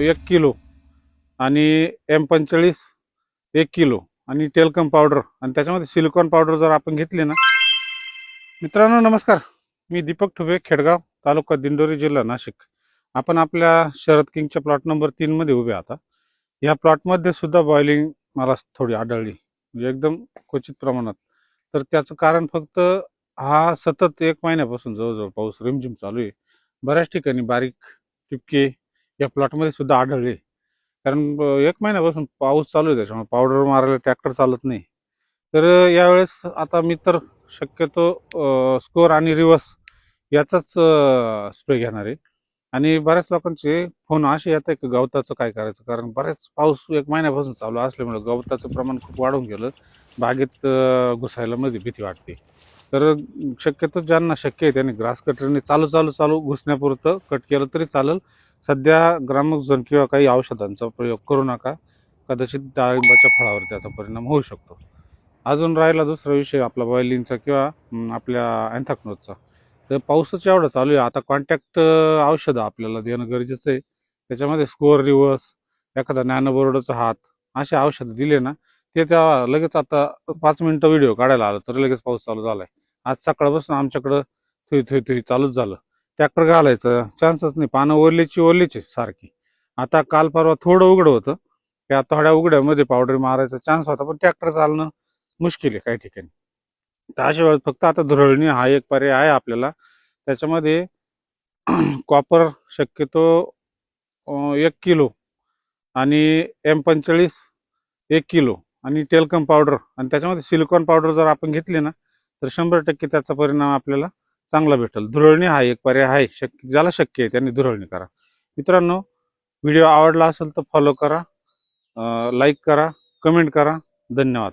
1 kilo आणि M45 1 kilo आणि talcum powder आणि त्याच्यामध्ये सिलिकॉन पावडर जर आपण घेतली ना. मित्रांनो नमस्कार, मी दीपक ठुबे, खेडगाव तालुका दिंडोरी, जिल्हा नाशिक. आपण आपल्या शरद किंगच्या प्लॉट नंबर 3 मध्ये उभे आता. या प्लॉटमध्ये सुद्धा बॉइलिंग मला थोडी आढळली, म्हणजे एकदम क्वचित प्रमाणात. तर त्याचं कारण फक्त हा सतत 1 महिन्यापासून जवळजवळ पाऊस रिमझिम चालू आहे. बऱ्याच ठिकाणी बारीक टिपके या प्लॉटमध्ये सुद्धा आढळले. कारण 1 महिन्यापासून पाऊस चालू आहे, त्याच्यामुळे पावडर मारायला ट्रॅक्टर चालत नाही. तर यावेळेस आता मी तर शक्यतो स्कोर आणि रिवर्स याचाच स्प्रे घेणार आहे. आणि बऱ्याच लोकांचे फोन असे येत आहे की गवताचं काय करायचं, कारण बऱ्याच पाऊस 1 महिन्यापासून चालू असल्यामुळे गवताचं प्रमाण खूप वाढून गेलं. बागेत घुसायला मध्ये भीती वाटते. तर शक्यतो ज्यांना शक्य आहे त्यांनी ग्रास कटरने चालू घुसण्यापुरतं कट केलं तरी चालेल. सध्या ग्रामोक्झोन किंवा काही औषधांचा प्रयोग करू नका, कदाचित डाळिंबाच्या फळावर त्याचा परिणाम होऊ शकतो. अजून राहिला दुसरा विषय आपला बॉइलिंगचा किंवा आपल्या अँथ्रॅकनोजचा. तर पाऊसच एवढा चालू आहे, आता कॉन्टॅक्ट औषधं आपल्याला देणं गरजेचं आहे. त्याच्यामध्ये स्कोअर रिव्हर्स, एखादा नॅनोबोर्डचा हात, असे औषधं दिले ना, ते त्या लगेच आता 5 मिनिटं व्हिडिओ काढायला आलं तर लगेच पाऊस चालू झालाय. आज सकाळपासून आमच्याकडं थुई चालूच झालं. ट्रॅक्टर घालायचं चान्सच नाही, पानं ओलीची सारखी. आता काल परवा थोडं उघडं होतं, त्या थोड्या उघड्यामध्ये पावडर मारायचा चान्स होता, पण ट्रॅक्टर चालणं मुश्किल आहे काही ठिकाणी. तर अशा वेळेस फक्त आता धुरळणी हा एक पर्याय आहे आपल्याला. त्याच्यामध्ये कॉपर शक्यतो 1 किलो आणि M45 1 किलो आणि टेल्कम पावडर आणि त्याच्यामध्ये सिलिकॉन पावडर जर आपण घेतली ना, तर 100% त्याचा परिणाम आपल्याला चांगला भेटेल. धुरळणी हा एक पर्याय आहे, ज्याला शक्य आहे त्यांनी धुरळणी करा. मित्रांनो, व्हिडिओ आवडला असेल तर फॉलो करा, लाईक करा, कमेंट करा. धन्यवाद.